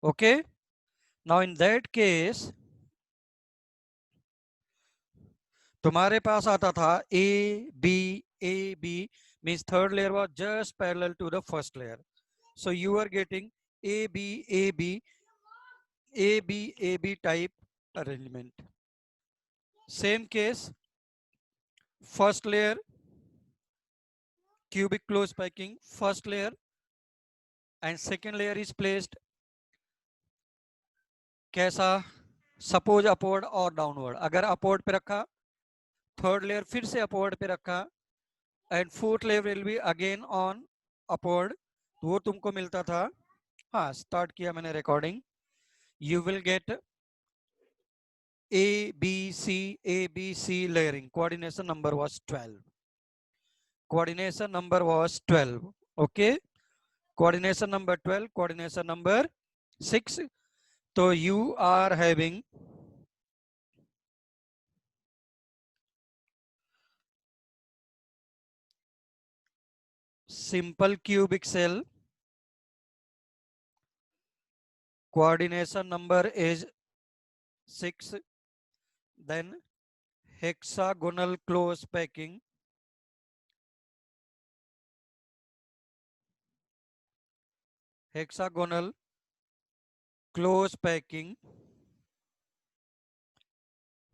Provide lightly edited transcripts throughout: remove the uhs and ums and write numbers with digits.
Okay, now in that case तुम्हारे पास आता था A B means third layer was just parallel to the first layer, so you are getting A B type arrangement. Same case, first layer cubic close packing, first layer and second layer is placed कैसा, suppose upward और downward, अगर upward पे रखा third layer फिर से upward पे रखा and fourth layer will be again on upward, तो वो तुमको मिलता था। हाँ, स्टार्ट किया मैंने recording. You will gate A B C layering, coordination number was 12, coordination number was 12, okay, coordination number 12, coordination number 6. So you are having simple cubic cell, coordination number is 6, then hexagonal close packing, hexagonal close packing.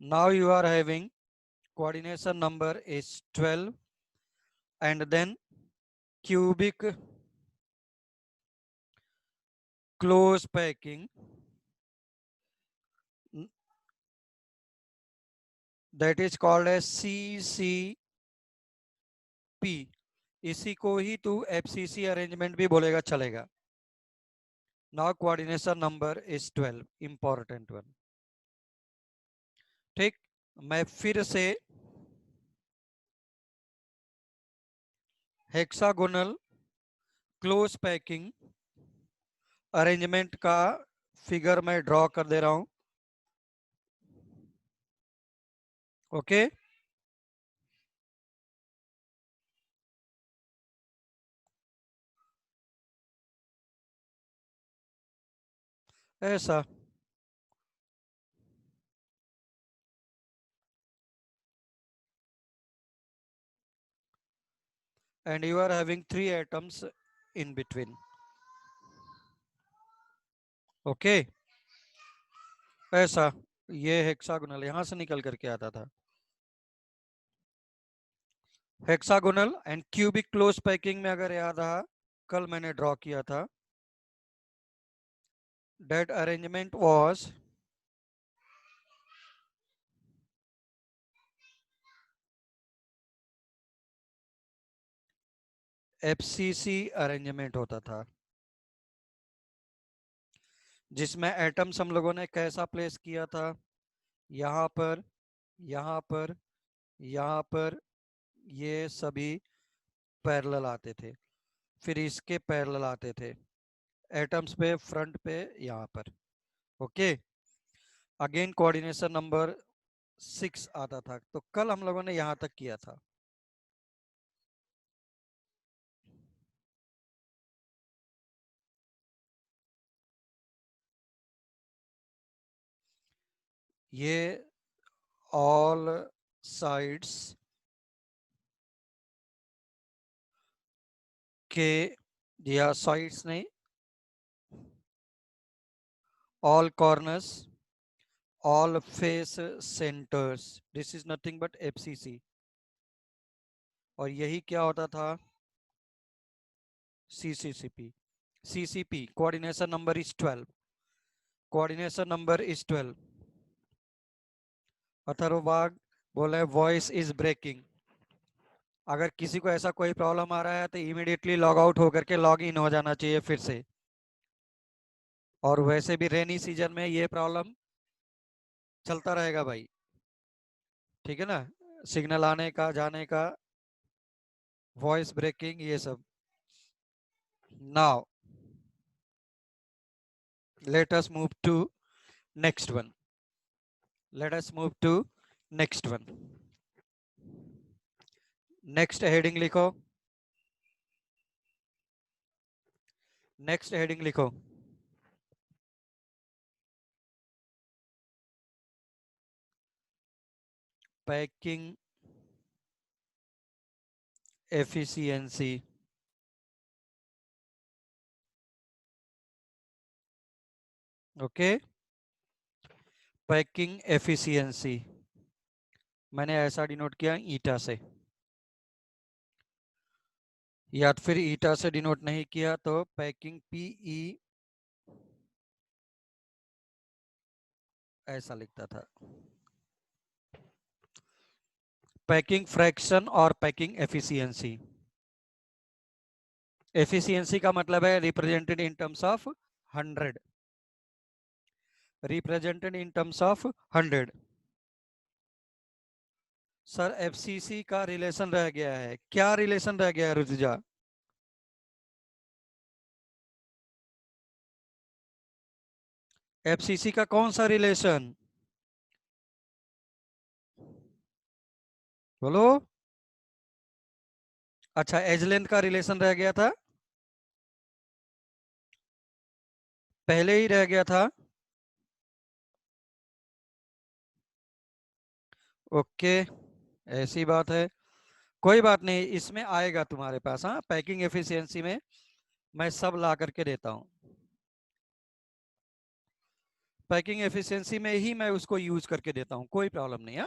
Now you are having coordination number is 12 and then cubic close packing, that is called as CCP. इसी को ही तू FCC arrangement भी बोलेगा चलेगा। Now coordination number is 12, important one. ठीक, मैं फिर से हेक्सागोनल क्लोज पैकिंग अरेंजमेंट का फिगर मैं ड्रॉ कर दे रहा हूं। ओके, ऐसा, and you are having 3 atoms in between. Okay, ऐसा, ये हेक्सागोनल यहां से निकल करके आता था। Hexagonal and cubic close packing में अगर याद रहा कल मैंने ड्रॉ किया था, that arrangement was FCC arrangement होता था, जिसमें एटम्स हम लोगों ने कैसा प्लेस किया था, यहाँ पर, यहाँ पर, यहाँ पर, ये सभी पैरेलल आते थे, फिर इसके पैरेलल आते थे, एटम्स पे फ्रंट पे यहाँ पर। ओके, अगेन कोऑर्डिनेशन नंबर 6 आता था, तो कल हम लोगों ने यहाँ तक किया था। ये ऑल साइड्स के, या साइड्स नहीं, all corners, all face centers, this is nothing but FCC। और यही क्या होता था, CCCP। CCP coordination number is 12, coordination number is 12। Atharva बाग बोले वॉइस इज ब्रेकिंग। अगर किसी को ऐसा कोई प्रॉब्लम आ रहा है तो इमीडिएटली लॉग आउट होकर के लॉग इन हो जाना चाहिए फिर से। और वैसे भी रेनी सीजन में ये प्रॉब्लम चलता रहेगा भाई, ठीक है ना, सिग्नल आने का जाने का, वॉइस ब्रेकिंग, ये सब। Now let us move to next one, let us move to next one। Next heading लिखो, नेक्स्ट हेडिंग लिखो, packing efficiency, okay. Packing efficiency मैंने ऐसा डिनोट किया ईटा से, या फिर ईटा से डिनोट नहीं किया तो पैकिंग पीई ऐसा लिखता था। पैकिंग फ्रैक्शन और पैकिंग एफिशिएंसी। एफिशिएंसी का मतलब है represented in terms of 100, represented in terms of 100। Sir FCC का रिलेशन रह गया है, क्या रिलेशन रह गया है रुजुजा? एफसीसी का कौन सा रिलेशन? बोलो। अच्छा, एज लेंथ का रिलेशन रह गया था, पहले ही रह गया था। ओके, ऐसी बात है, कोई बात नहीं, इसमें आएगा तुम्हारे पास। हाँ, पैकिंग एफिशिएंसी में मैं सब ला करके देता हूँ, पैकिंग एफिशिएंसी में ही मैं उसको यूज करके देता हूँ, कोई प्रॉब्लम नहीं है।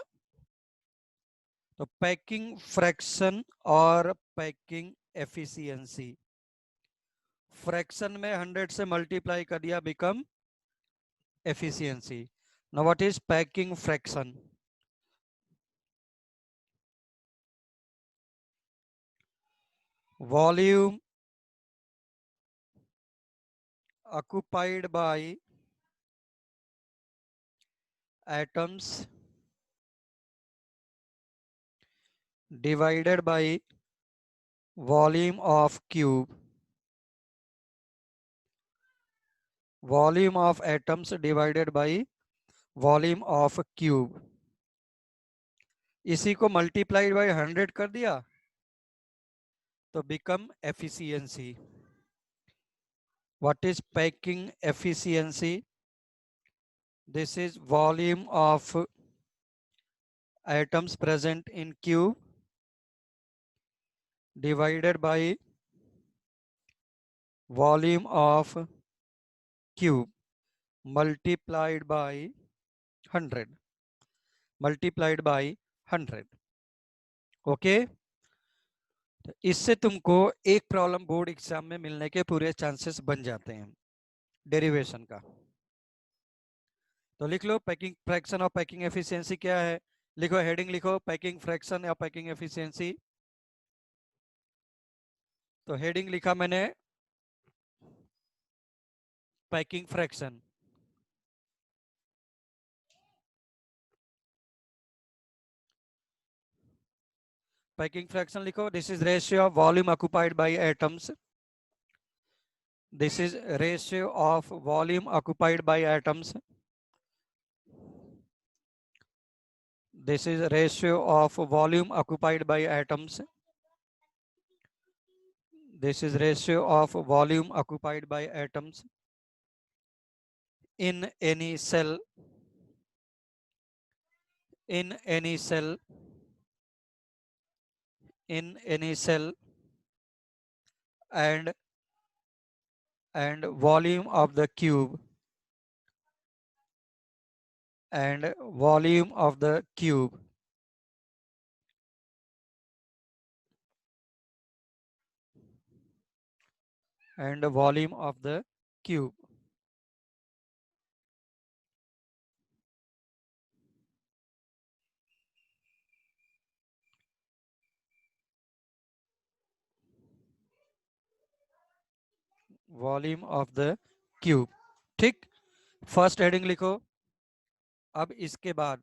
तो पैकिंग फ्रैक्शन और पैकिंग एफिशिएंसी, फ्रैक्शन में 100 से मल्टीप्लाई कर दिया, become efficiency. Now what is packing fraction? Volume occupied by atoms divided by volume of cube, volume of atoms divided by volume of cube, इसी को मल्टीप्लाइड बाय 100 कर दिया तो become efficiency. What is packing efficiency? This is volume of atoms present in cube divided by volume of cube multiplied by 100, multiplied by 100, okay. तो इससे तुमको एक problem board exam में मिलने के पूरे चांसेस बन जाते हैं डेरिवेशन का। तो लिख लो पैकिंग फ्रैक्शन और पैकिंग एफिशिएंसी क्या है, लिखो, हेडिंग लिखो पैकिंग फ्रैक्शन या पैकिंग एफिशिएंसी। तो हेडिंग लिखा मैंने पैकिंग फ्रैक्शन, पैकिंग फ्रैक्शन लिखो, this is ratio of volume occupied by atoms, this is ratio of volume occupied by atoms, this is ratio of volume occupied by atoms, this is ratio of volume occupied by atoms in any cell, in any cell, in any cell, and volume of the cube, and volume of the cube, and volume of the cube, volume of the cube. ठीक, first heading लिखो। अब इसके बाद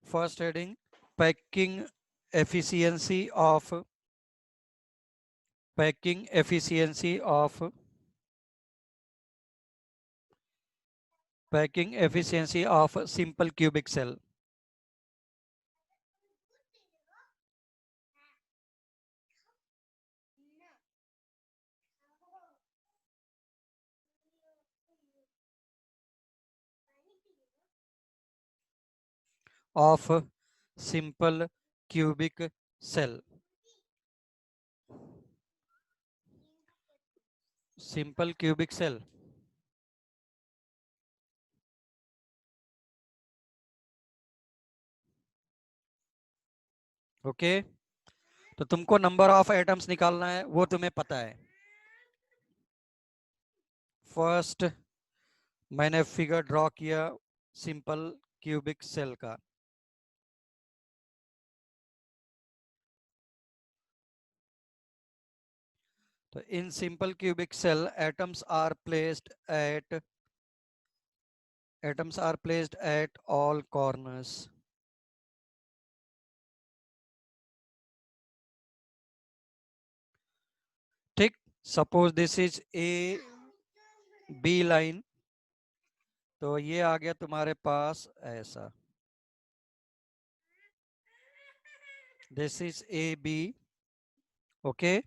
first heading packing efficiency of, packing efficiency of, packing efficiency of simple cubic cell. of simple cubic cell. Simple cubic cell. Okay, तो तुमको number of atoms निकालना है, वो तुम्हें पता है। फर्स्ट मैंने फिगर ड्रॉ किया सिंपल क्यूबिक सेल का। तो in simple cubic cell atoms are placed at all corners. ठीक, suppose this is A B line, तो ये आ गया तुम्हारे पास ऐसा, this is A B. Okay,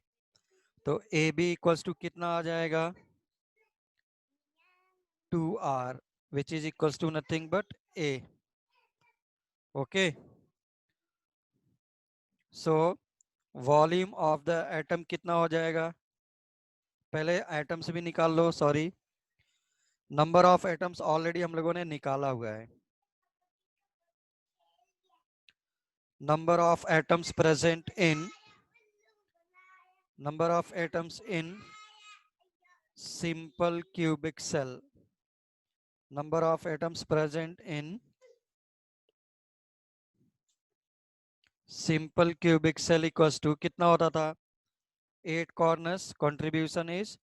तो ए बी इक्वल्स टू कितना आ जाएगा, 2r, which is equals to nothing but A. Okay, so volume of the atom कितना हो जाएगा, पहले एटम्स भी निकाल लो, sorry, number of atoms already हम लोगों ने निकाला हुआ है। number of atoms present in number of atoms in simple cubic cell, number of atoms present in simple cubic cell equals to कितना होता था, 8 corners, contribution is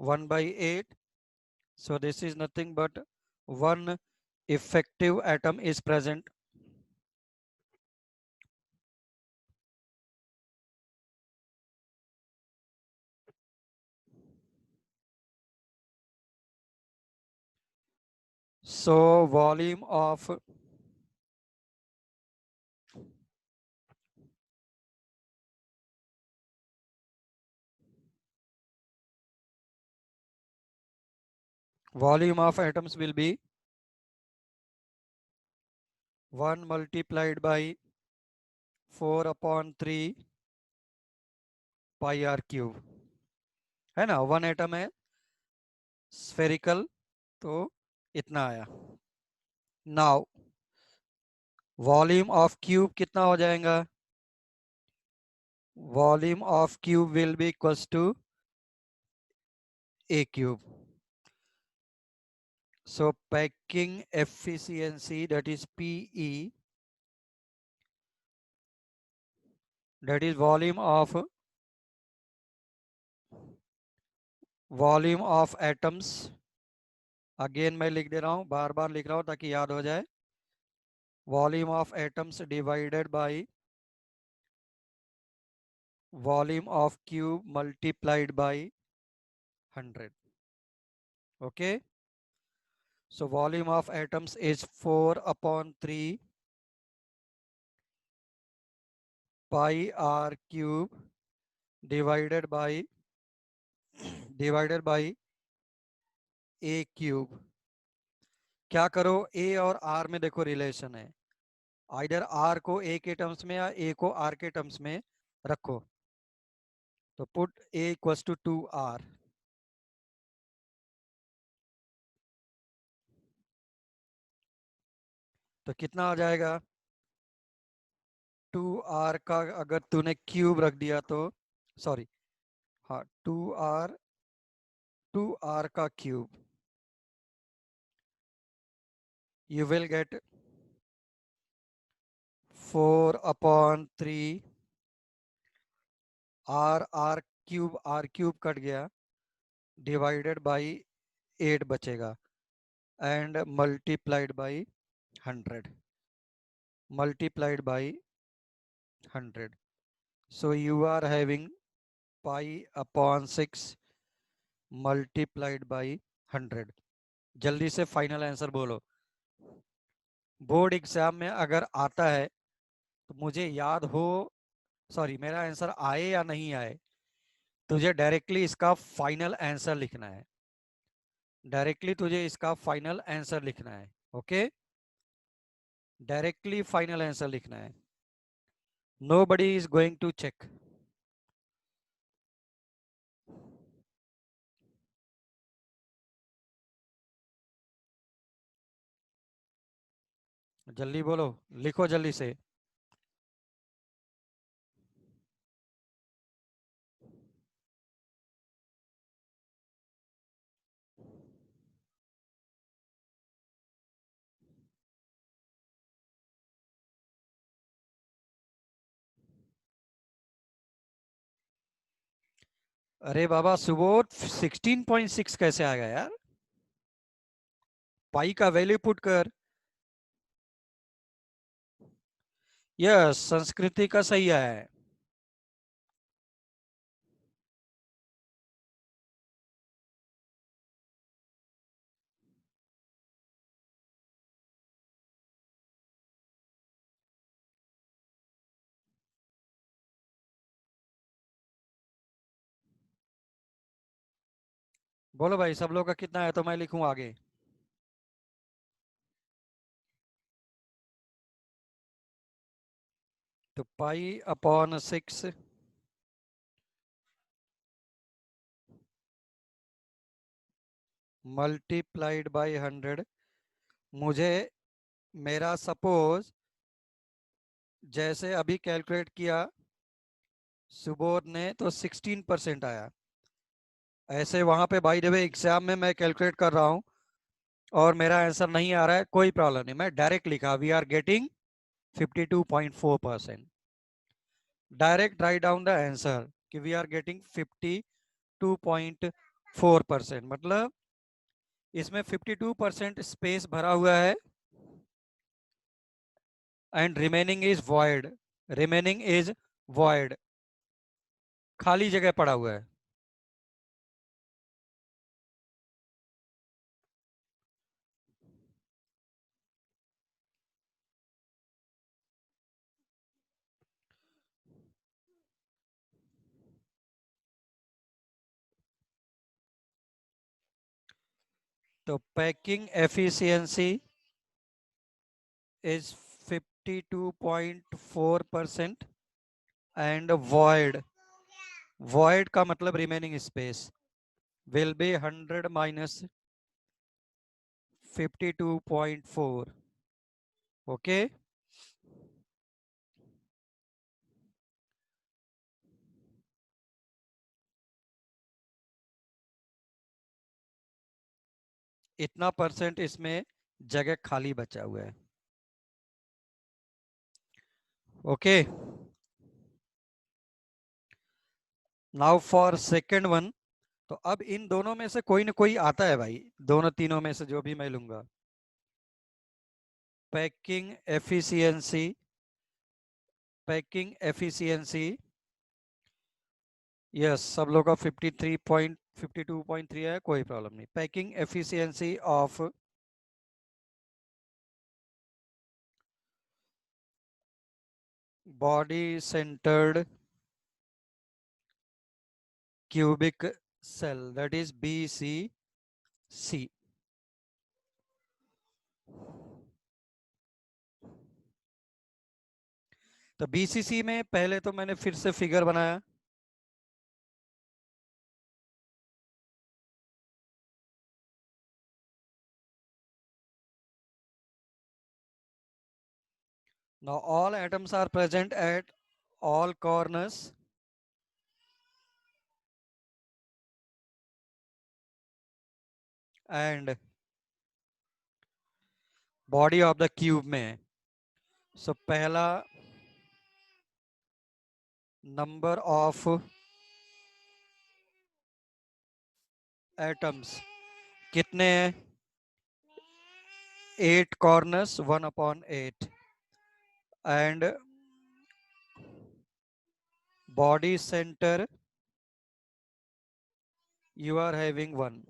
1 by 8, so this is nothing but one effective atom is present. So volume of atoms will be 1 multiplied by 4 upon 3 pi r cube, है ना, 1 atom है spherical, तो इतना आया। Now volume of cube कितना हो जाएगा, volume of cube will be equals to A cube. So packing efficiency that is PE, that is volume of atoms, again मैं लिख दे रहा हूं, बार बार लिख रहा हूं ताकि याद हो जाए, volume of atoms divided by volume of cube multiplied by 100। Okay, so volume of atoms is 4 upon 3 pi r cube divided by a cube। क्या करो, a और r में देखो रिलेशन है, आइदर r को a के टर्म्स में या a को r के टर्म्स में रखो, तो put a equals to 2r, तो कितना आ जाएगा, 2r का अगर तूने क्यूब रख दिया तो, सॉरी, हाँ, 2r का cube, you will get 4 upon 3 r cube कट गया, डिवाइडेड बाई 8 बचेगा, and multiplied by 100, multiplied by 100, so you are having pi upon 6 multiplied by 100। जल्दी से फाइनल आंसर बोलो। बोर्ड एग्जाम में अगर आता है तो मुझे याद हो, सॉरी, मेरा आंसर आए या नहीं आए, तुझे डायरेक्टली इसका फाइनल आंसर लिखना है, डायरेक्टली तुझे इसका फाइनल आंसर लिखना है। ओके, डायरेक्टली फाइनल आंसर लिखना है. Nobody is going to check. जल्दी बोलो, लिखो जल्दी से. अरे बाबा सुबोध, 16.6 कैसे आ गया यार? पाई का वैल्यू पुट कर. यस, संस्कृति का सही है. बोलो भाई, सब लोग का कितना है तो मैं लिखूं आगे. तो पाई अपॉन 6 मल्टीप्लाइड बाई 100. मुझे, मेरा सपोज जैसे अभी कैलकुलेट किया सुबोध ने तो 16% आया. ऐसे वहां पे बाय द वे एग्जाम में मैं कैलकुलेट कर रहा हूँ और मेरा आंसर नहीं आ रहा है, कोई प्रॉब्लम नहीं, मैं डायरेक्ट लिखा we are getting 52.4%. Direct write down the answer कि वी आर गेटिंग 52.4%. मतलब इसमें 52% स्पेस भरा हुआ है and remaining is void. Remaining is void, खाली जगह पड़ा हुआ है. तो packing efficiency is 52.4% and void, void का मतलब remaining space will be 100 minus 52.4. Okay. इतना परसेंट इसमें जगह खाली बचा हुआ है. Okay. Now for second one. तो अब इन दोनों में से कोई ना कोई आता है भाई, दोनों तीनों में से जो भी मैं लूंगा. Packing efficiency, packing efficiency, yes सब लोग का 53.52.3 है, कोई प्रॉब्लम नहीं. Packing efficiency of body centred cubic cell, that is BCC. तो BCC में पहले तो मैंने फिर से फिगर बनाया. Now all atoms are present at all corners and body of the cube में है. So पहला number of atoms कितने हैं? 8 corners, 1/8 and body center you are having 1.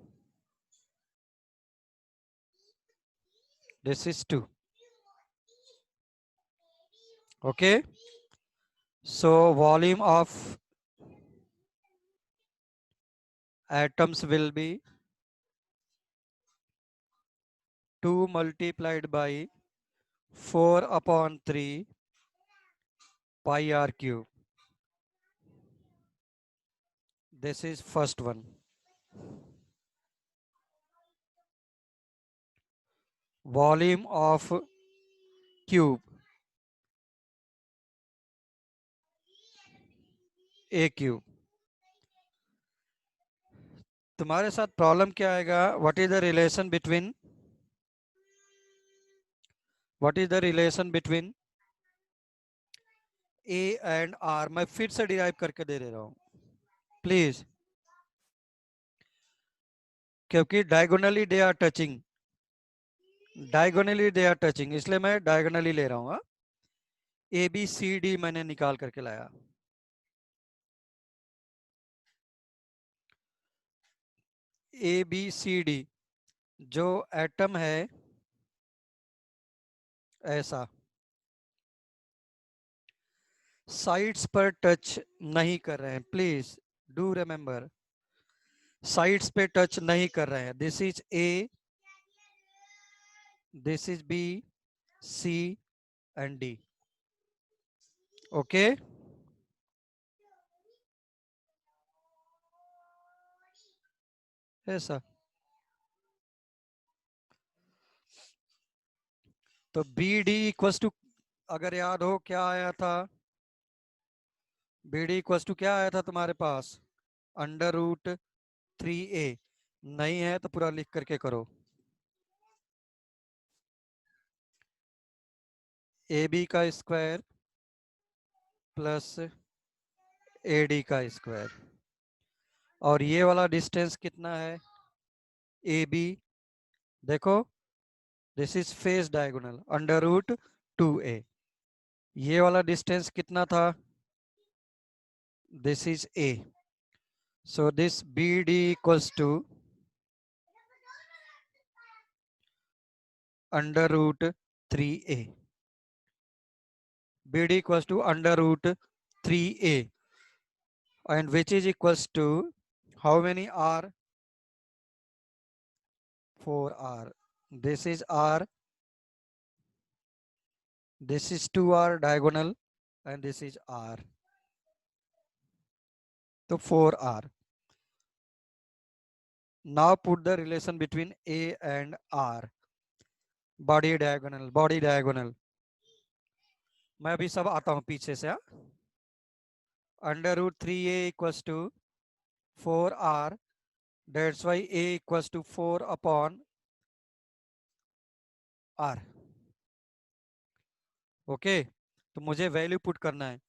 This is 2. Okay. So volume of atoms will be 2 multiplied by 4/3 pi r cube. This is first one. Volume of cube, a cube. तुम्हारे साथ problem क्या आएगा? What is the relation between A and R? मैं फिर से derive करके दे रहा हूं प्लीज, क्योंकि डायगोनली दे आर टचिंग, इसलिए मैं डायगोनली ले रहा हूँ। ए बी सी डी मैंने निकाल करके लाया। ए बी सी डी जो एटम है ऐसा, साइड्स पर टच नहीं कर रहे हैं, प्लीज डू रिमेम्बर, साइड्स पे टच नहीं कर रहे हैं। This is A, this is B, C and D. Okay, ऐसा। तो बी डी इक्वल टू, अगर याद हो क्या आया था, बी डी इक्वल टू क्या आया था तुम्हारे पास? √3a। नहीं है तो पूरा लिख करके करो। ए बी का स्क्वायर प्लस ए डी का स्क्वायर, और ये वाला डिस्टेंस कितना है? ए बी, देखो this is face diagonal, √2a। ये वाला डिस्टेंस कितना था? This is a, so this BD equals to √3a, BD equals to √3a, and which is equals to how many r? 4r. This is r, this is 2r diagonal, and this is r, so 4r. Now put the relation between a and r. Body diagonal, body diagonal. मैं अभी सब आता हूं पीछे से। √3a equals to 4r, that's why a equals to 4/r। Okay, तो मुझे value put करना है।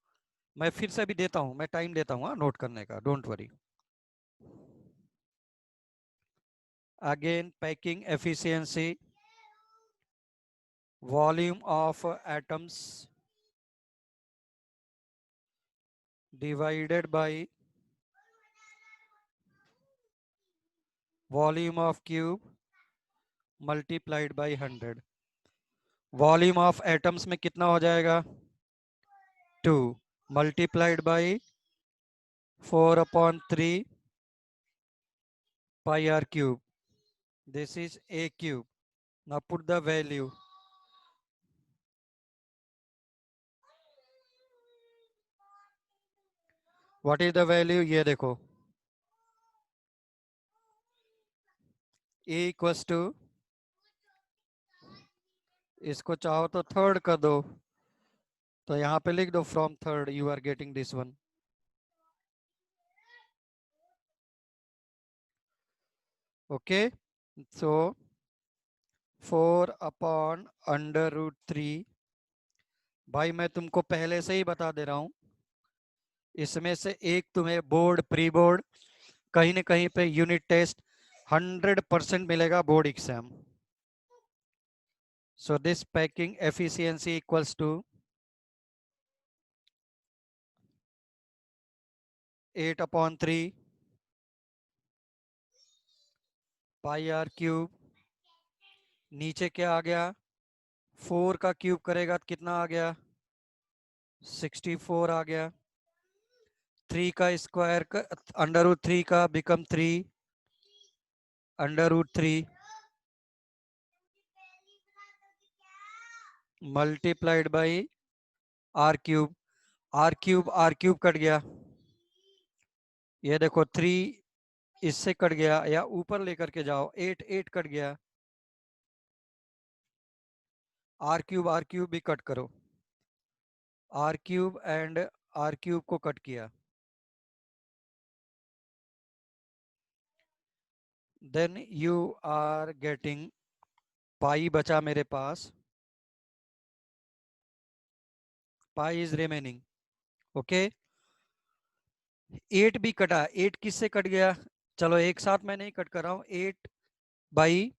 मैं फिर से भी देता हूं, मैं टाइम देता हूं नोट करने का, don't worry. Again packing efficiency, volume of atoms divided by volume of cube multiplied by 100। Volume of atoms में कितना हो जाएगा? 2 multiplied by 4/3 pi r cube. This is a cube. Now put the value. What is the value? ये देखो, a equals to, इसको चाहो तो third कर दो, तो यहाँ पे लिख दो from third you are getting this one. Okay, so 4/√3। भाई मैं तुमको पहले से ही बता दे रहा हूं, इसमें से एक तुम्हें बोर्ड, प्री बोर्ड, कहीं न कहीं पे यूनिट टेस्ट 100% मिलेगा, board exam. So this packing efficiency equals to 8/3 pi r cube. नीचे क्या आ गया? 4 का क्यूब करेगा तो कितना आ गया? 64 आ गया। 3 का स्क्वायर √3 का become 3 √3। Multiplied by R cube. R cube कट गया, ये देखो 3 इससे कट गया, या ऊपर लेकर के जाओ, 8 कट गया, आर क्यूब भी कट करो, R cube and R cube को कट किया, then you are getting pi बचा मेरे पास, पाई इज रिमेनिंग। ओके, 8 भी कटा, 8 किससे कट गया, चलो एक साथ मैं नहीं कट कर रहा हूं, 8 बाई,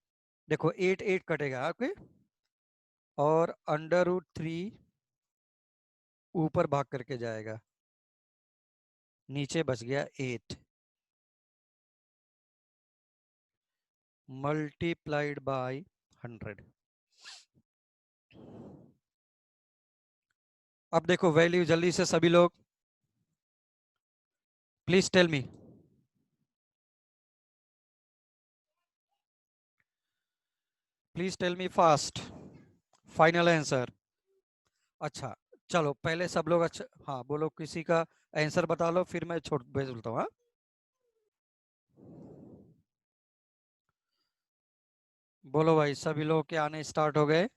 देखो 8 कटेगा, ओके, और √3 ऊपर भाग करके जाएगा, नीचे बच गया 8 मल्टीप्लाइड बाय 100। अब देखो वैल्यू जल्दी से सभी लोग, please tell me, please tell me fast, final answer. अच्छा, चलो पहले सब लोग, अच्छा हाँ बोलो, किसी का आंसर बता लो, फिर मैं छोड़ भेज बोलता हूँ, हाँ? बोलो भाई, सभी लोग के आने स्टार्ट हो गए,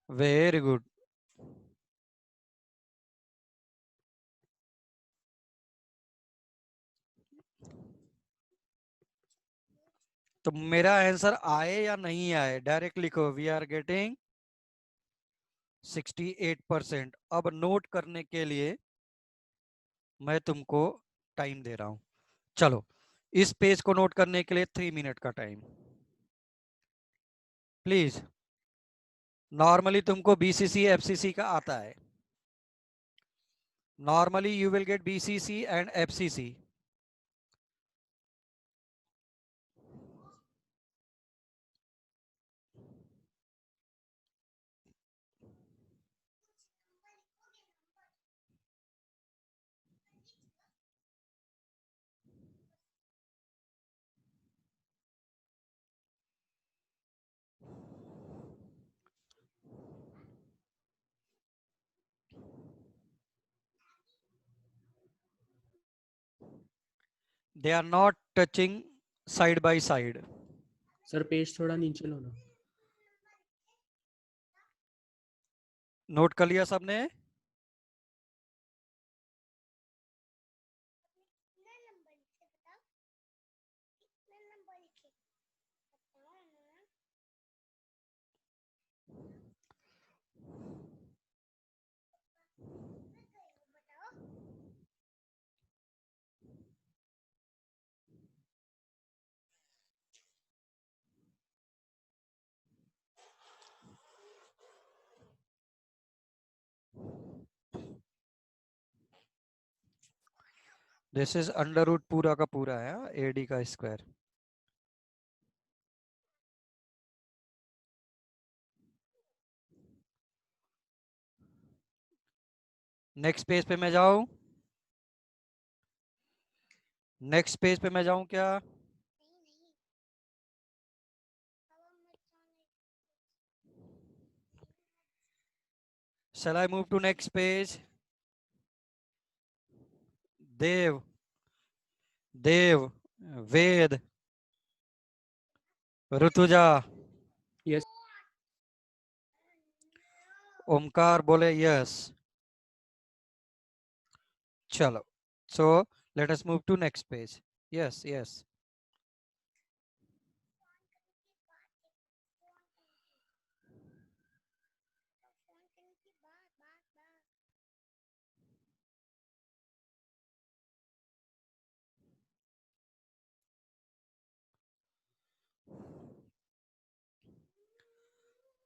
वेरी गुड। तो मेरा आंसर आए या नहीं आए डायरेक्ट लिखो, वी आर गेटिंग 68%। अब नोट करने के लिए मैं तुमको टाइम दे रहा हूं, चलो इस पेज को नोट करने के लिए 3 मिनट का टाइम प्लीज। नॉर्मली तुमको बीसीसी एफसीसी का आता है, normally you will get BCC and FCC. They are not touching side by side. Sir page थोड़ा नीचे लो ना। नोट कर लिया सबने? दिस इज अंडर रूट पूरा का पूरा है, एडी का स्क्वायर। नेक्स्ट पेज पे मैं जाऊं, नेक्स्ट पेज पे मैं जाऊं क्या? Shall I move to next page? Dev, Dev, Ved, Rutuja, yes. Omkar बोले यस। चलो, so let us move to next page. Yes, yes.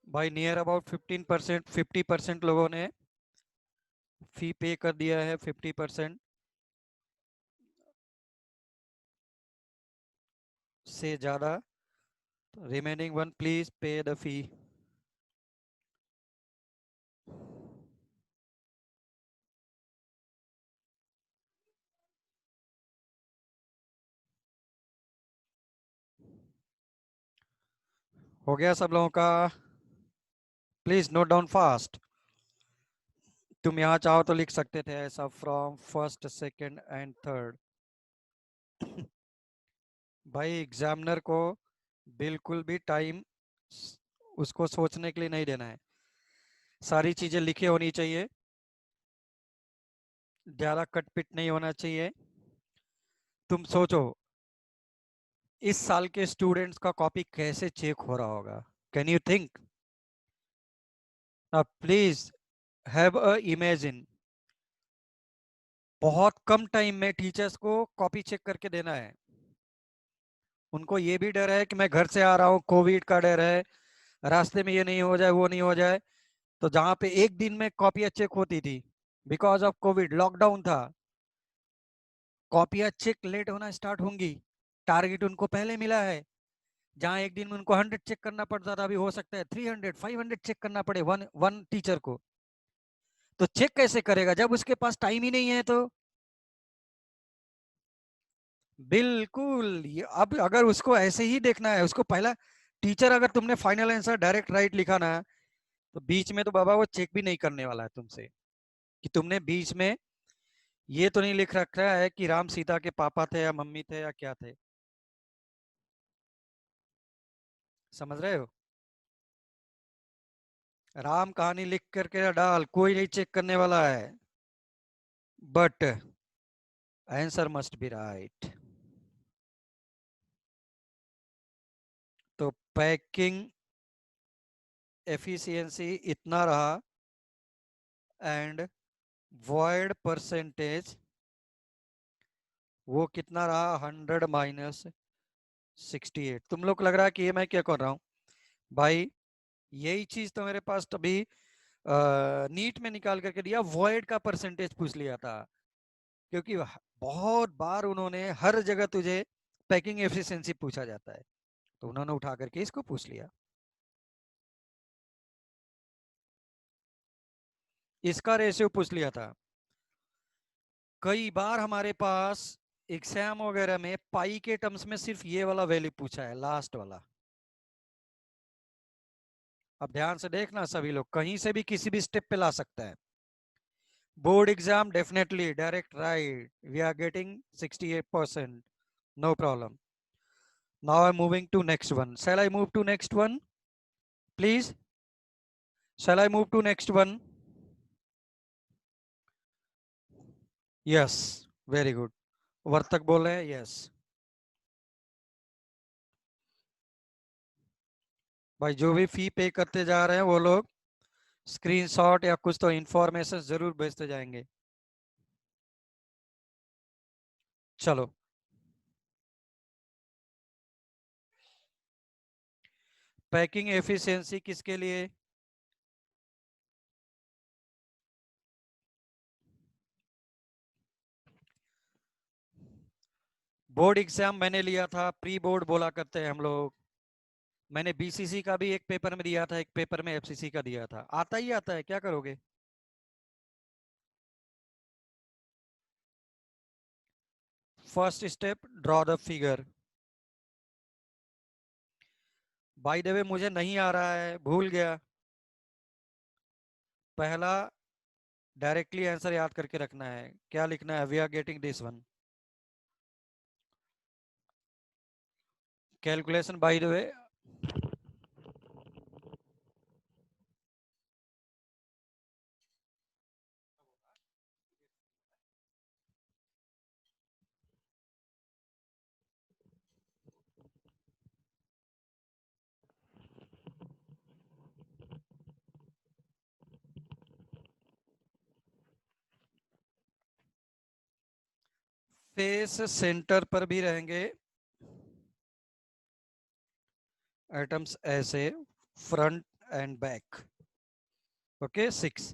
भाई नियर अबाउट 15%, 50% लोगों ने फी पे कर दिया है, 50% से ज्यादा, remaining one please pay the fee. हो गया सब लोगों का? Please note down fast. तुम यहाँ चाहो तो लिख सकते थे ऐसा, from first second and third. भाई एग्जामिनर को बिल्कुल भी टाइम उसको सोचने के लिए नहीं देना है, सारी चीजें लिखी होनी चाहिए, ज्यादा कटपिट नहीं होना चाहिए। तुम सोचो इस साल के स्टूडेंट्स का कॉपी कैसे चेक हो रहा होगा? Can you think? Please have a imagine. बहुत कम टाइम में टीचर्स को कॉपी चेक करके देना है। उनको ये भी डर है कि मैं घर से आ रहा हूँ, कोविड का डर है, रास्ते में ये नहीं हो जाए वो नहीं हो जाए। तो जहां पे एक दिन में कॉपियां चेक होती थी, बिकॉज ऑफ कोविड लॉकडाउन था, कॉपियां चेक लेट होना स्टार्ट होंगी। टारगेट उनको पहले मिला है। जहां एक दिन में उनको 100 चेक करना पड़ता था, अभी हो सकता है 300 500 चेक करना पड़े वन वन टीचर को। तो चेक कैसे करेगा जब उसके पास टाइम ही नहीं है? तो बिल्कुल अब अगर उसको ऐसे ही देखना है, उसको पहला टीचर, अगर तुमने फाइनल आंसर डायरेक्ट राइट लिखा ना, तो बीच में तो बाबा वो चेक भी नहीं करने वाला है तुमसे कि तुमने बीच में ये तो नहीं लिख रखा है कि राम सीता के पापा थे या मम्मी थे या क्या थे। समझ रहे हो? राम कहानी लिख करके डाल, कोई नहीं चेक करने वाला है, but answer must be right. तो पैकिंग एफिशिएंसी इतना रहा, एंड वॉइड परसेंटेज वो कितना रहा? 100 - 68। तुम लोग को लग रहा है कि ये मैं क्या कर रहा हूँ? भाई यही चीज तो मेरे पास अभी नीट में निकाल करके दिया, वॉइड का परसेंटेज पूछ लिया था। क्योंकि बहुत बार उन्होंने हर जगह तुझे पैकिंग एफिशिएंसी पूछा जाता है, तो उन्होंने उठा करके इसको पूछ लिया। इसका रेशियो पूछ लिया था। कई बार हमारे पास एग्जाम वगैरह में पाई के टर्म्स में सिर्फ ये वाला वैल्यू पूछा है, लास्ट वाला। अब ध्यान से देखना, सभी लोग कहीं से भी किसी भी स्टेप पे ला सकता है। Board exam definitely direct write, we are getting 68%, no problem. Now I'm moving to next one. Shall I move to next one, please? Shall I move to next one? Yes, very good. Vartak बोल रहे हैं yes. भाई जो भी फी पे करते जा रहे हैं वो लोग स्क्रीनशॉट या कुछ तो इंफॉर्मेशन जरूर भेजते जाएंगे। चलो, पैकिंग एफिशिएंसी किसके लिए? बोर्ड एग्जाम मैंने लिया था, प्री बोर्ड बोला करते हैं हम लोग। मैंने बीसीसी का भी एक पेपर में दिया था, एक पेपर में एफसीसी का दिया था। आता ही आता है, क्या करोगे? First step, draw the figure. Bye the वे मुझे नहीं आ रहा है, भूल गया। पहला डायरेक्टली आंसर याद करके रखना है। क्या लिखना है? We are getting this one. Calculation by the way, face center पर भी रहेंगे एटम्स ऐसे, फ्रंट एंड बैक। ओके 6।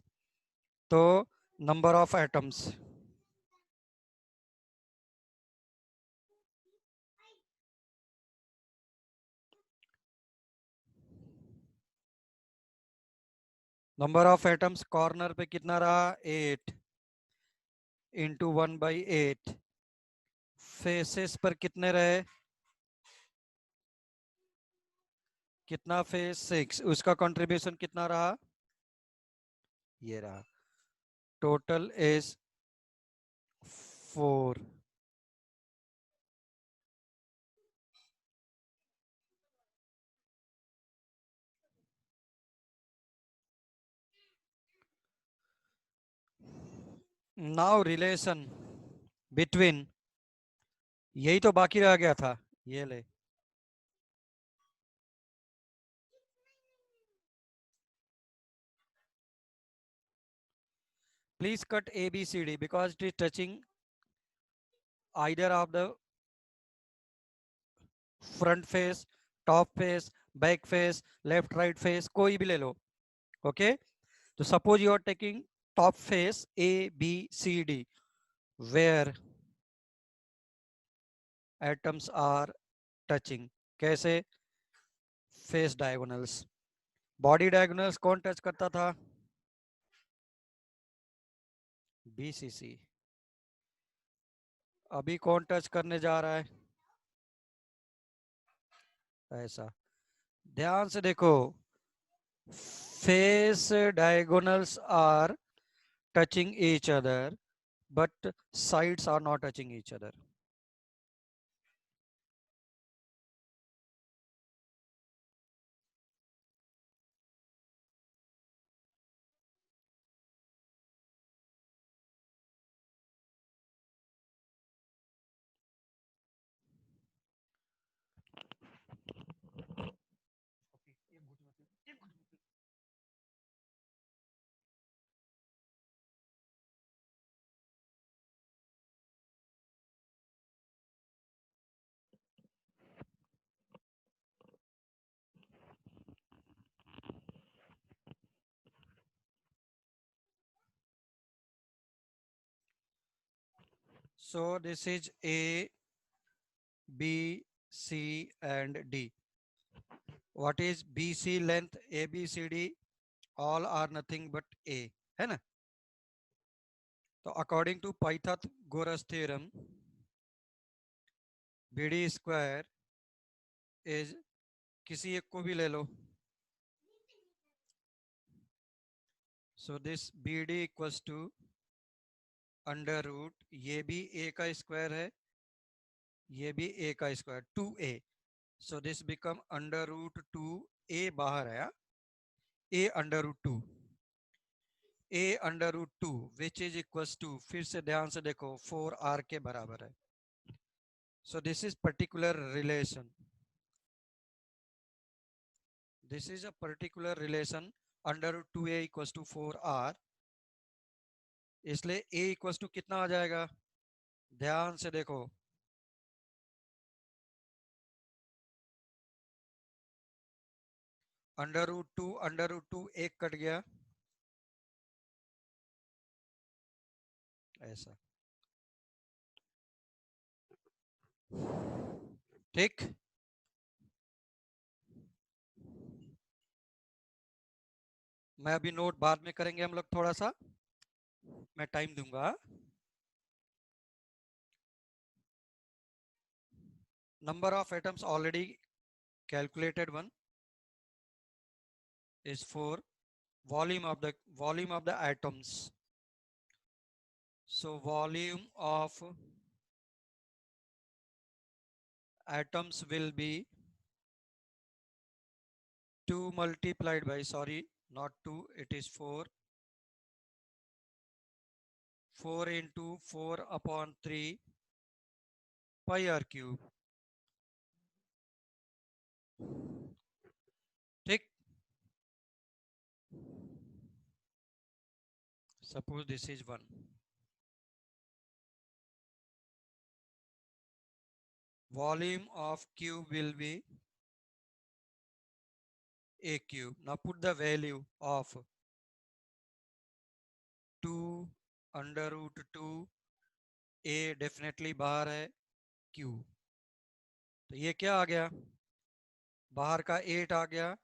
तो number of atoms, number of atoms corner पे कितना रहा? 8 इंटू 1/8। फेसेस पर कितने रहे? कितना फेस 6, उसका कंट्रीब्यूशन कितना रहा, ये रहा, total is 4। Now relation between, यही तो बाकी रह गया था, ये ले, please cut ABCD because it is touching either of the front face, top face, back face, left right face, कोई भी ले लो. Okay, so suppose you are taking top face ABCD where atoms are touching. कैसे, face diagonals, body diagonals कौन touch करता था, BCC. अभी कौन touch करने जा रहा है, ऐसा. ध्यान से देखो, face diagonals are touching each other but sides are not touching each other. So this is A, B, C and D. What is BC length, ABCD? All are nothing but A, है ना. तो according to Pythagoras theorem, BD square is, किसी एक को भी ले लो. So this BD equals to under root, ये भी A का स्क्वायर है, ये भी A का square, 2A. So this become under root 2A, बाहर आया A under root 2, A under root 2 which is equals to, फिर से ध्यान से देखो, 4R के बराबर है. So this is particular relation, this is a particular relation, under root 2A equals to 4R. इसलिए A इक्वल्स टू कितना आ जाएगा, ध्यान से देखो, अंडर रूट टू एक कट गया, ऐसा. ठीक, मैं अभी नोट बाद में करेंगे हम लोग, थोड़ा सा मैं टाइम दूंगा. Number of atoms already calculated, one is 4. Volume of the atoms, so volume of atoms will be 2 multiplied by, sorry, not 2, it is 4, 4 into 4 upon 3 pi r cube. ठीक, suppose this is 1, volume of cube will be a cube. Now put the value of 2 under root 2, a definitely बाहर है, q, तो ये क्या आ गया, बाहर का 8 आ गया,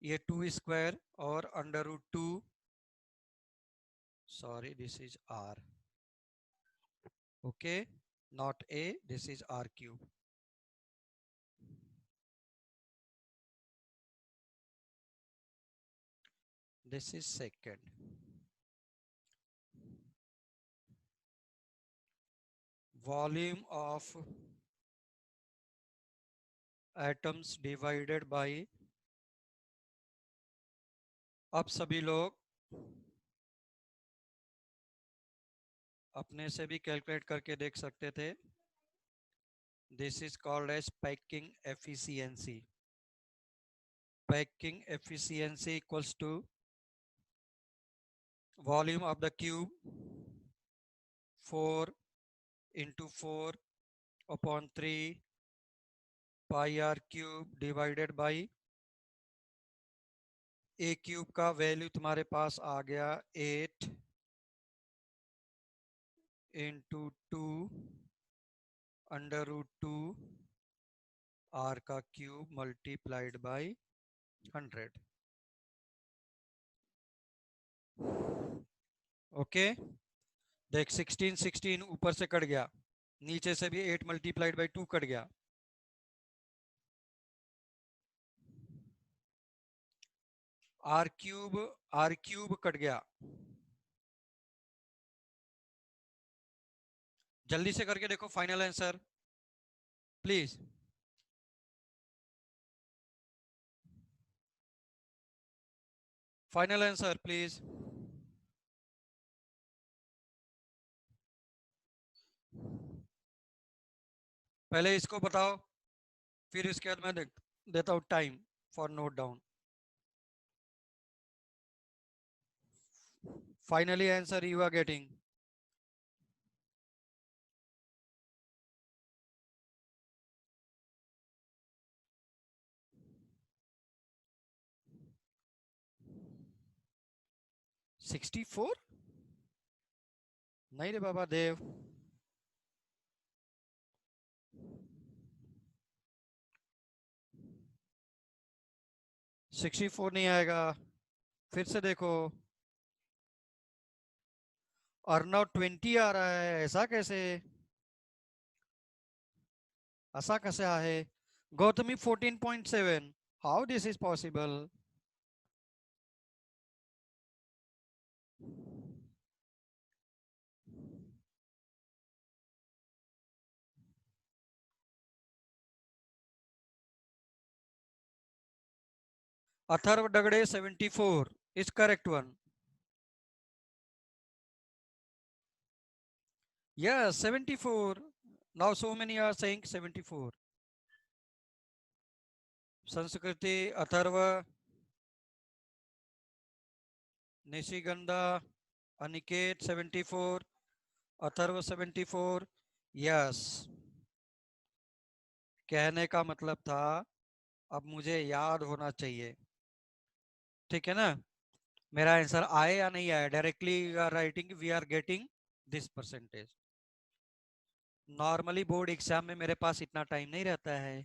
ये 2 स्क्वायर और under root 2, sorry this is r, okay, not a, this is r cube. This is second. Volume of atoms divided by, अब सभी लोग अपने से भी कैलकुलेट करके देख सकते थे. This is called as packing efficiency. Packing efficiency equals to volume of the cube 4 into 4 upon 3 pi r cube divided by a cube का वैल्यू तुम्हारे पास आ गया 8 into 2 under root 2 r का क्यूब मल्टीप्लाइड बाई 100. ओके, देख 16 ऊपर से cut गया, नीचे से भी 8 मल्टीप्लाइड बाई 2 कट गया. आर क्यूब कट गया. जल्दी से करके देखो final answer please. Final answer please. पहले इसको बताओ, फिर इसके बाद मैं देता हूं time for note down. Finally answer you are getting. $64? नहीं रे बाबा देव. 64 नहीं आएगा. फिर से देखो, अर्नव 20 आ रहा है. ऐसा कैसे आहे. Gautami 14.7. How this is possible. Atharva Dagde 74 is correct one. Yes, 74. Now so many are saying 74. संस्कृति, अथर्व, निशिगंधा, अनिकेत 74, अथर्व 74. यस, कहने का मतलब था अब मुझे याद होना चाहिए. ठीक है ना. मेरा आंसर आए या नहीं आए, directly you are writing we are getting this percentage. Normally board exam में मेरे पास इतना टाइम नहीं रहता है,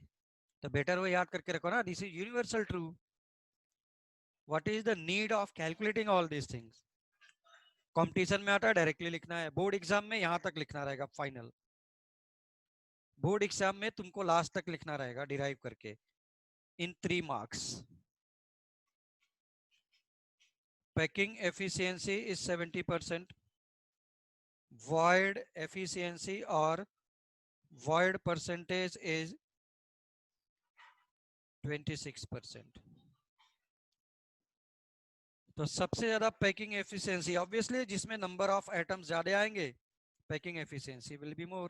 तो बेटर वो याद करके रखो ना. This is universal true. What is the need of calculating all these things. Competition में आता है डायरेक्टली लिखना है, बोर्ड एग्जाम में यहां तक लिखना रहेगा फाइनल. बोर्ड एग्जाम में तुमको लास्ट तक लिखना रहेगा डिराइव करके इन 3 marks. Packing efficiency is 70%. void efficiency or void percentage is 26%. तो सबसे ज्यादा पैकिंग एफिशिएंसी ऑब्वियसली जिसमें नंबर ऑफ एटम्स ज्यादा आएंगे, packing efficiency will be more.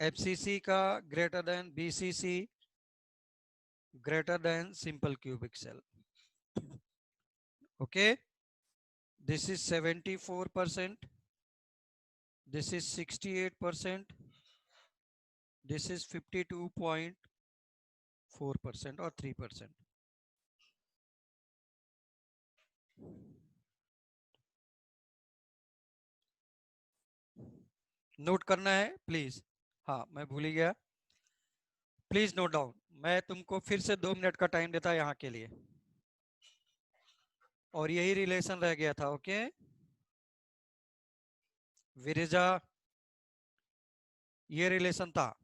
FCC का greater than BCC greater than simple cubic cell. Okay, this is 74%, this is 68%, this is 52.4% or 3%. Note करना है please. हाँ, मैं भूल ही गया. Please note down. मैं तुमको फिर से 2 मिनट का टाइम देता यहाँ के लिए, और यही रिलेशन रह गया था. ओके विरिजा, ये रिलेशन था.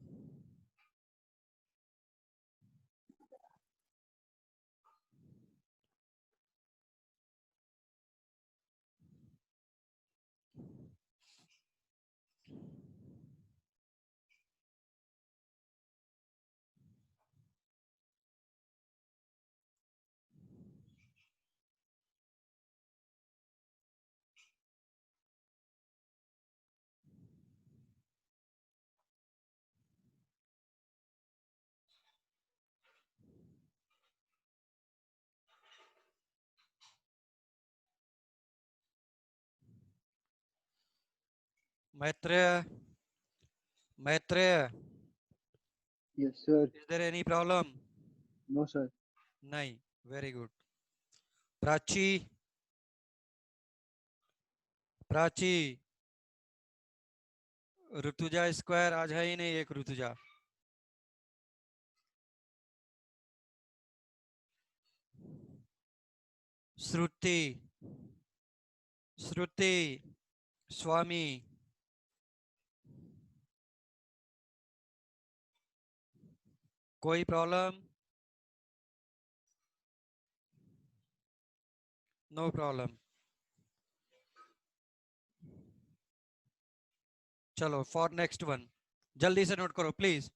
Maitreya, Maitreya, Yes, sir. is there any problem? No, sir. नहीं, very good. Prachi, Prachi, Rutuja square आज है ही नहीं, एक ऋतुजा। श्रुति, श्रुति, स्वामी, कोई प्रॉब्लम? No problem. चलो फॉर नेक्स्ट वन, जल्दी से नोट करो प्लीज।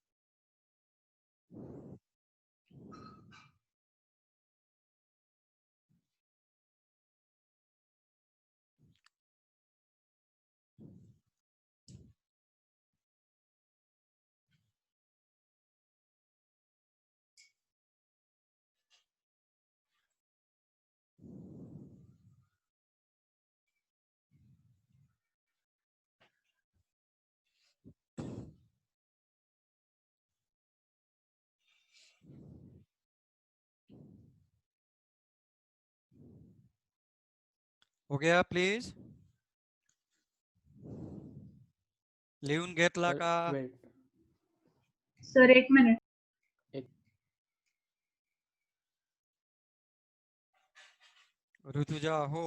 हो गया प्लीज? लिहून घेतला सर का? Wait, sir 1 minute. एक ऋतुजा हो,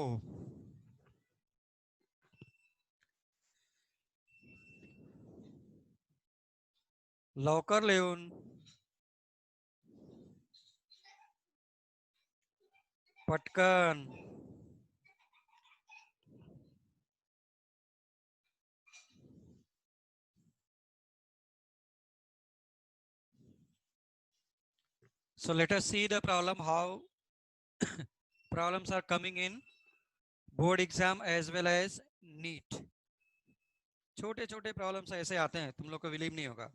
लवकर लिहून. पटकन. So let us see the problem, how problems are coming in board exam as well as NEET. छोटे छोटे प्रॉब्लम्स ऐसे आते हैं, तुम लोग को बिलीव नहीं होगा.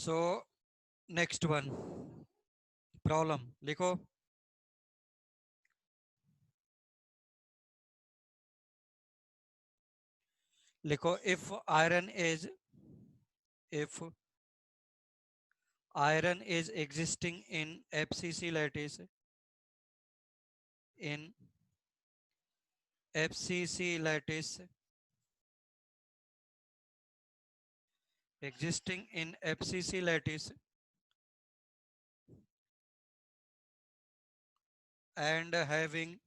So next one problem लिखो. लिखो if iron is existing in FCC lattice, in FCC lattice, existing in FCC lattice and having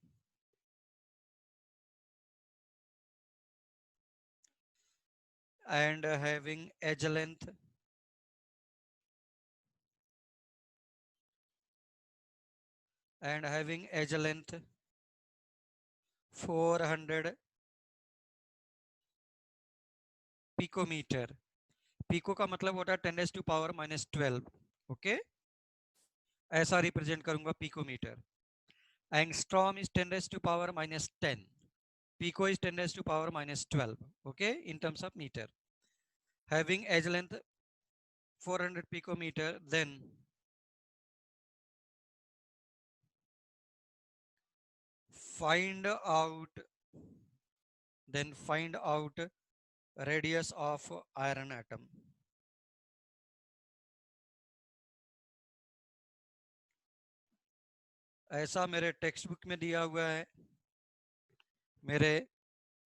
edge length and having edge length 400 picometer. Pico का मतलब होता है 10⁻⁻12. ओके, ऐसा रिप्रेजेंट करूंगा picometer. Angstrom is 10⁻⁻10. Pico is 10⁻⁻12. Okay, in terms of metre. Having edge length 400 picometer, then find out radius of iron atom. ऐसा मेरे text book में दिया हुआ है, मेरे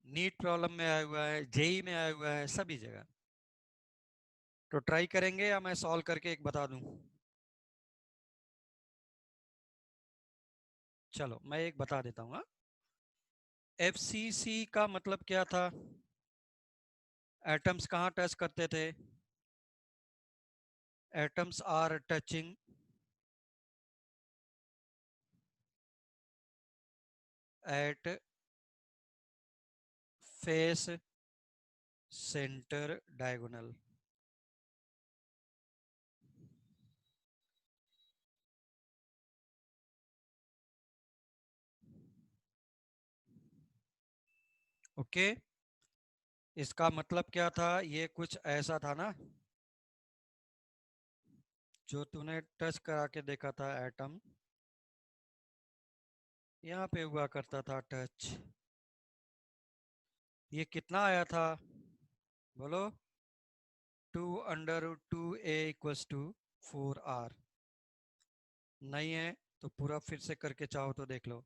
नीट प्रॉब्लम में आया हुआ है, जेई में आया हुआ है, सभी जगह. तो ट्राई करेंगे या मैं सॉल्व करके एक बता दूं? चलो मैं एक बता देता हूँ. FCC का मतलब क्या था? एटम्स कहाँ टच करते थे? Atoms are touching at face center diagonal. Okay, इसका मतलब क्या था? ये कुछ ऐसा था ना जो तूने टच करा के देखा था एटम, यहाँ पे हुआ करता था टच। ये कितना आया था बोलो? 2√2a = 4r। नहीं है तो पूरा फिर से करके चाहो तो देख लो।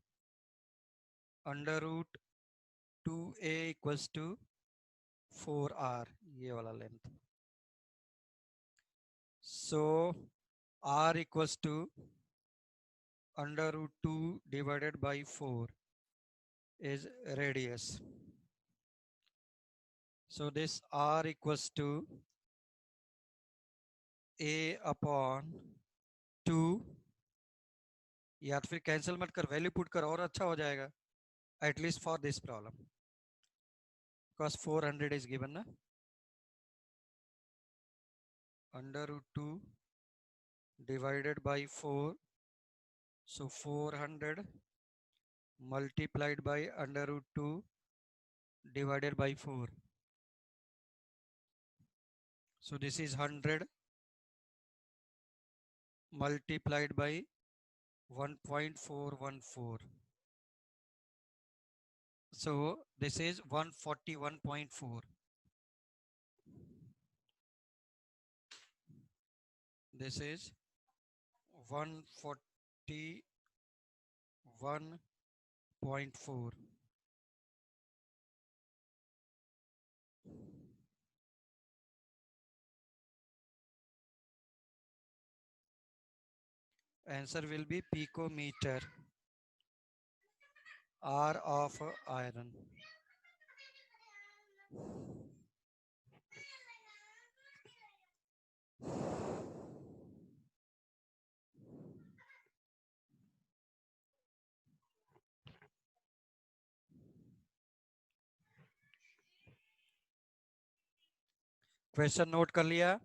√2a = 4r, ये वाला length. So r = √2 divided by 4 is radius. So this r = a/2, या तो फिर कैंसिल मत कर, वैल्यू पुट कर और अच्छा हो जाएगा, at least for this problem, because 400 is given ना। √2 divided by 4, so 400 multiplied by √2 divided by 4, so this is 100 multiplied by 1.414, so this is 141.4. This is 141.4. Answer will be picometer, R of iron. Question note कर लिया?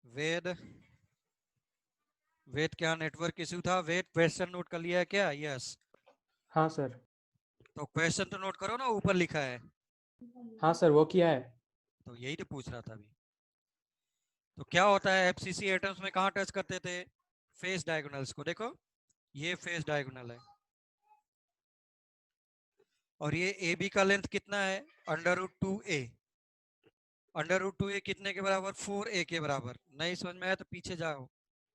वेद, वेद क्या network issue था? वेद question note कर लिया है क्या? Yes. हाँ sir. तो क्वेश्चन तो नोट करो ना, ऊपर लिखा है। हाँ सर, वो किया है। तो यही तो पूछ रहा था अभी। तो क्या होता है एफसीसी एटम्स में, कहाँ टच करते थे? फेस डायगोनल्स को। देखो ये फेस डायगोनल है और ये ए बी का लेंथ कितना है? √2a। √2a कितने के बराबर? 4a के बराबर। नहीं समझ में आया तो पीछे जाओ,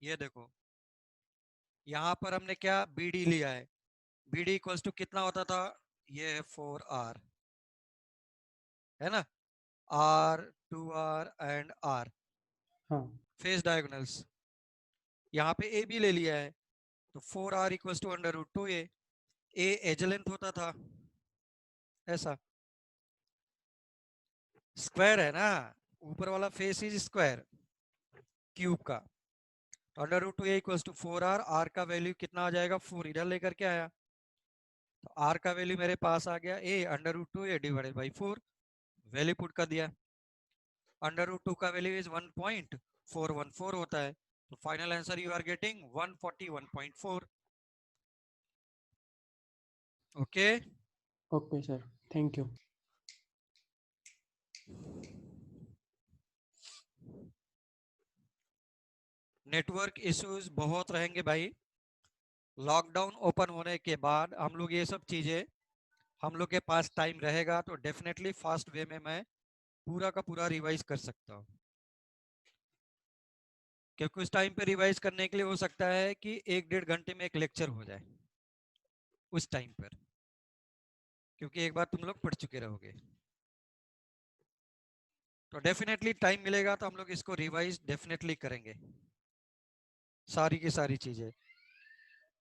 ये देखो यहाँ पर हमने क्या बी डी लिया है। बी डी इक्वल्स टू कितना होता था? ये है 4r, है ना? r, 2r एंड r, हाँ फेस डायगोनल्स। यहाँ पे ए बी ले लिया है तो 4r equals to √2a। A edge length होता था ऐसा, स्क्वायर है ना, ऊपर वाला फेस इज स्क्वायर क्यूब का। √2a = 4r, r का वैल्यू कितना आ जाएगा? 4 इधर लेकर के आया तो r का वैल्यू मेरे पास आ गया a √2a divided by 4, value put कर दिया। √2 का वैल्यू इज 1.414 होता है, तो final answer you are getting 141.4। Okay okay sir, thank you. Network issues बहुत रहेंगे भाई। लॉकडाउन ओपन होने के बाद हम लोग ये सब चीजें, हम लोग के पास टाइम रहेगा तो डेफिनेटली फास्ट वे में मैं पूरा का पूरा रिवाइज कर सकता हूँ, क्योंकि उस टाइम पे रिवाइज करने के लिए हो सकता है कि 1-1.5 घंटे में एक लेक्चर हो जाए उस टाइम पर, क्योंकि एक बार तुम लोग पढ़ चुके रहोगे। तो डेफिनेटली टाइम मिलेगा तो हम लोग इसको रिवाइज डेफिनेटली करेंगे, सारी की सारी चीजें।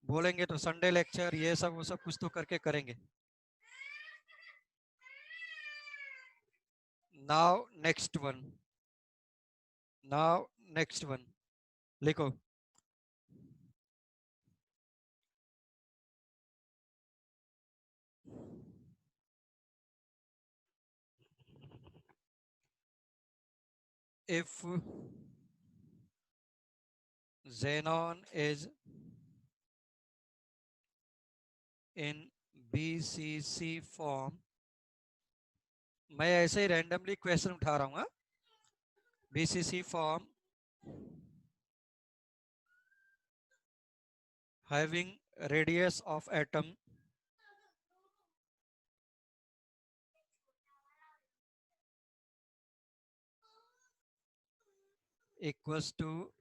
बोलेंगे तो संडे लेक्चर ये सब वो सब कुछ तो करके करेंगे। Now next one, now next one लिखो। if xenon is in BCC form, मैं ऐसे ही रैंडमली क्वेश्चन उठा रहा हूँ, BCC form having radius of atom equals to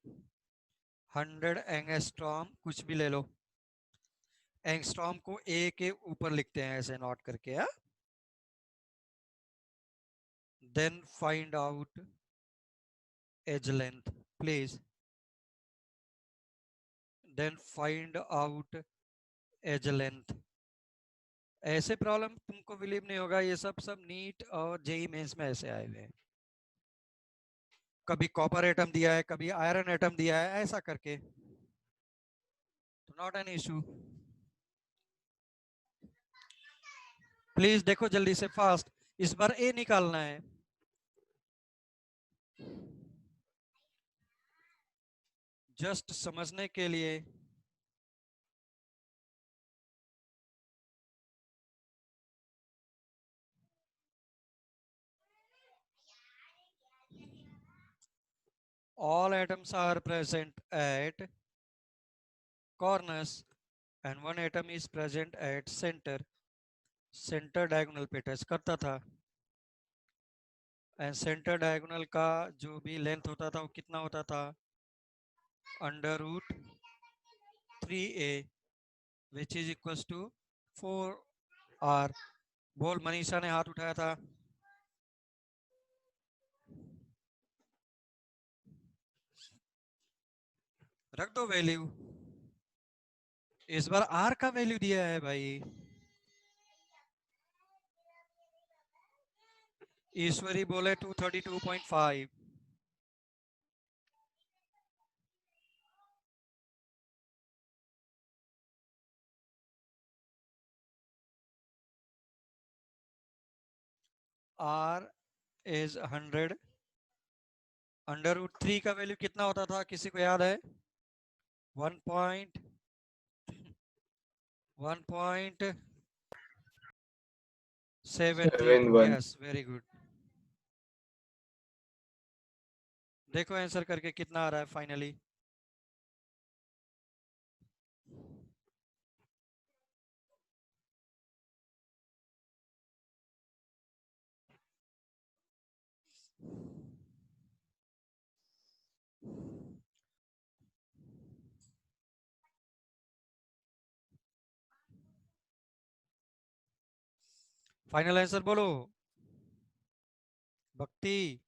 100 angstrom, कुछ भी ले लो, एंगस्ट्रॉम को ए के ऊपर लिखते हैं ऐसे नोट करके, then find out edge length please, then find out edge length. ऐसे प्रॉब्लम तुमको बिलीव नहीं होगा, ये सब नीट और जेई मेंस में ऐसे आए हुए हैं। कभी कॉपर एटम दिया है, कभी आयरन एटम दिया है, ऐसा करके, तो नॉट एन इशू। प्लीज देखो जल्दी से, फास्ट, इस बार ए निकालना है। जस्ट समझने के लिए, all atoms are present at corners and one atom is present at center, centre diagonal पे टच करता था, एंड सेंटर डायगोनल का जो भी लेंथ होता था वो कितना होता था, √3a which is equals to 4r। बोल, मनीषा ने हाथ उठाया था। रख दो वैल्यू, इस बार r का वैल्यू दिया है भाई। ईश्वरी बोले 232.5। r इज 100, √3 का वैल्यू कितना होता था, किसी को याद है? 1.73। 7-1। Yes, very good. देखो आंसर करके कितना आ रहा है फाइनली। फाइनल आंसर बोलो भक्ति।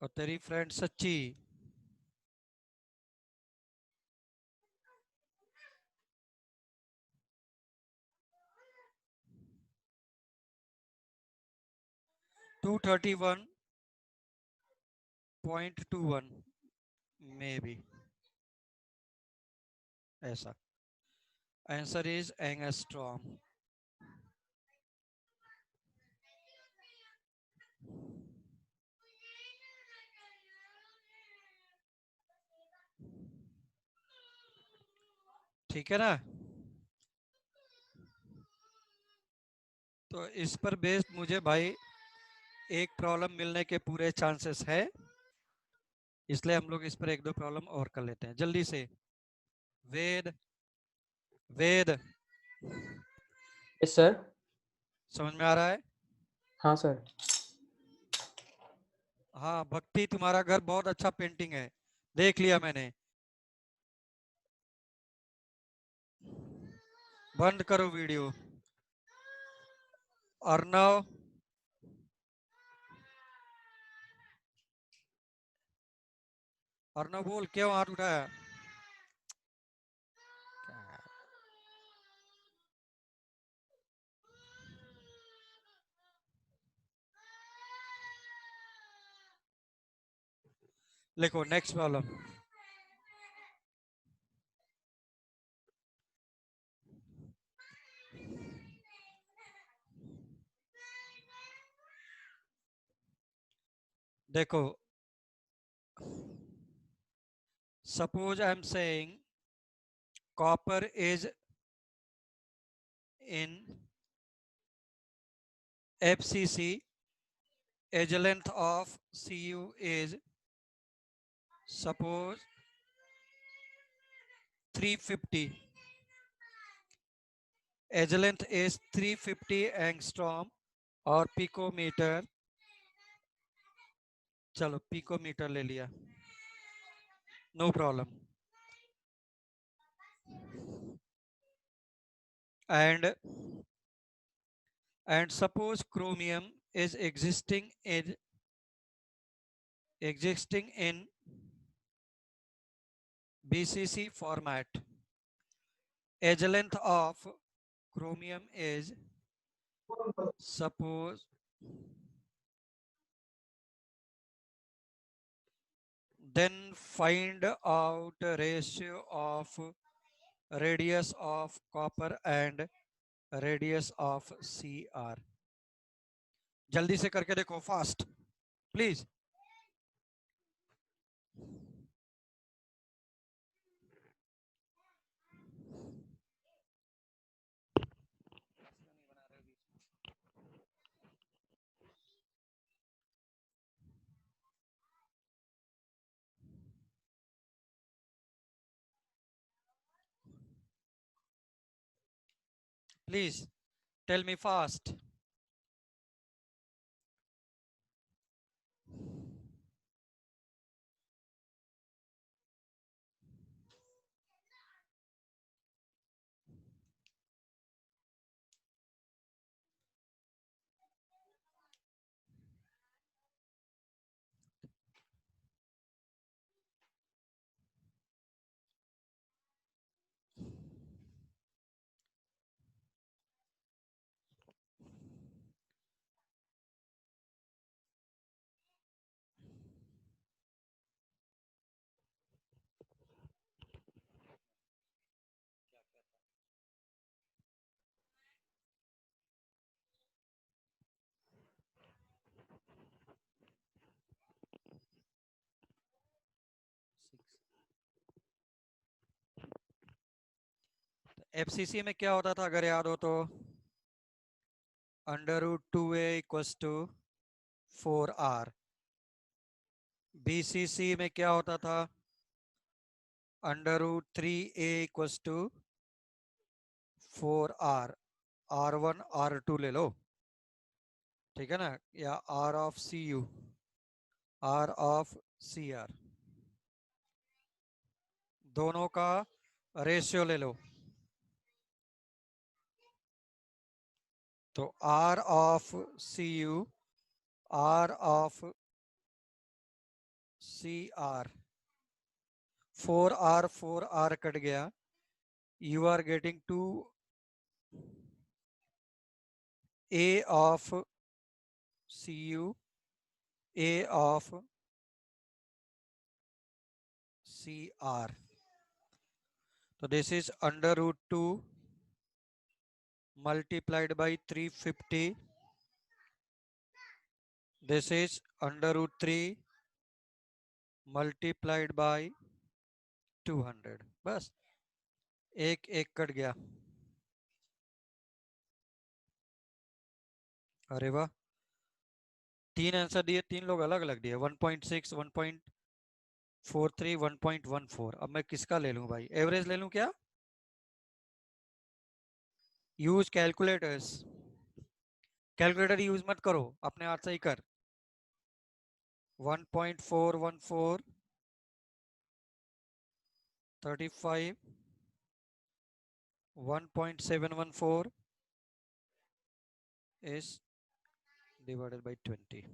और तेरी फ्रेंड सच्ची। टू 31.21 मे बी, ऐसा। Answer is angstrom. ठीक है ना? तो इस पर बेस्ड मुझे भाई एक प्रॉब्लम मिलने के पूरे चांसेस है, इसलिए हम लोग इस पर एक दो प्रॉब्लम और कर लेते हैं जल्दी से। वेद, वेद यस सर। समझ में आ रहा है? हाँ सर। हाँ भक्ति, तुम्हारा घर बहुत अच्छा पेंटिंग है, देख लिया मैंने। बंद करो वीडियो। अर्णव, अर्णव बोल, क्यों हाथ उठाया? लिखो नेक्स्ट प्रॉब्लम। देखो, suppose I am saying copper is in FCC, edge length of CU is suppose 350, edge length is 350 angstrom और picometer, चलो picometer ले लिया, no problem. And suppose chromium is existing in BCC format. Edge length of chromium is suppose then find out ratio of radius of copper and radius of CR. जल्दी से करके देखो, fast please. Please tell me fast. FCC में क्या होता था अगर याद हो तो, √2a equals to 4r. BCC में क्या होता था, √3a equals to 4r. R1 R2 ले लो, ठीक है ना, या R of CU, R of CR, दोनों का रेशियो ले लो. तो R of CU, R of CR, 4R cut गया, you are getting 2A of CU, A of CR. So this is √2 multiplied by 350. This is √3 multiplied by 200. बस एक एक cut गया. अरे वाह, 3 आंसर दिए, 3 लोग अलग अलग दिए. 1.6, 1.43, 1.14. अब मैं किसका ले लूं भाई, एवरेज ले लूं क्या? Use calculators. कैलकुलेटर यूज मत करो, अपने हाथ से ही कर. 1.414, 35, 1.714 is divided by 20.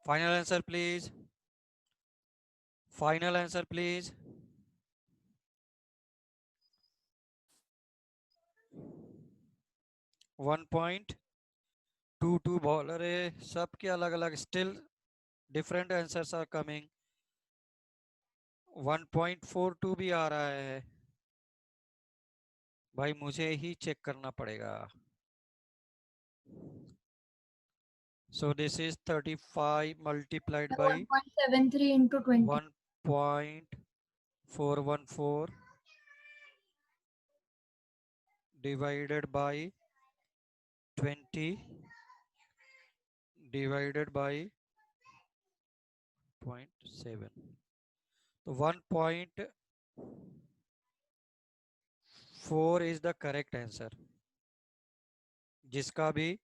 Final answer please. Final answer please. One point two two बॉल. अरे सबके अलग अलग, still different answers are coming. 1.42 भी आ रहा है. भाई मुझे ही चेक करना पड़ेगा। So this is 35 multiplied by 1.73 into 20. 1.414 divided by 20 divided by 0.7. तो 1.4 is the correct answer. जिसका भी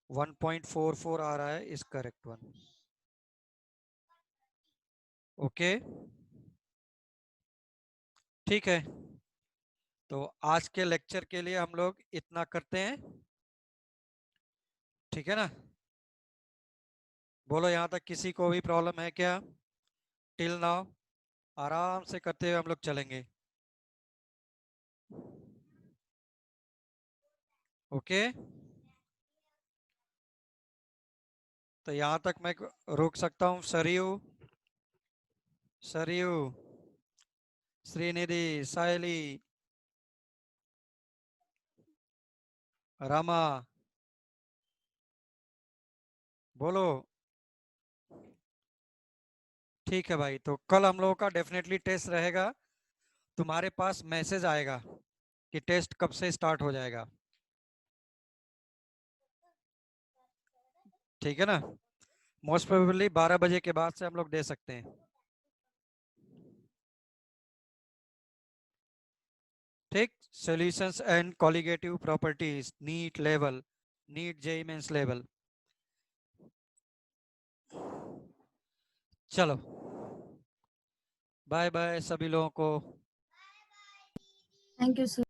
1.44 आ रहा है इज करेक्ट वन। ओके ठीक है, तो आज के लेक्चर के लिए हम लोग इतना करते हैं, ठीक है ना। बोलो यहाँ तक किसी को भी प्रॉब्लम है क्या? टिल नाउ आराम से करते हुए हम लोग चलेंगे। ओके तो यहाँ तक मैं रोक सकता हूँ। सरयू, सरयू, श्रीनिधि, सायली, रमा, बोलो। ठीक है भाई, तो कल हम लोगों का डेफिनेटली टेस्ट रहेगा। तुम्हारे पास मैसेज आएगा कि टेस्ट कब से स्टार्ट हो जाएगा, ठीक है ना। मोस्ट प्रोबेबली 12 बजे के बाद से हम लोग दे सकते हैं। ठीक, solutions and colligative properties, NEET level, NEET JEE Mains level. चलो बाय बाय सभी लोगों को। Thank you, sir.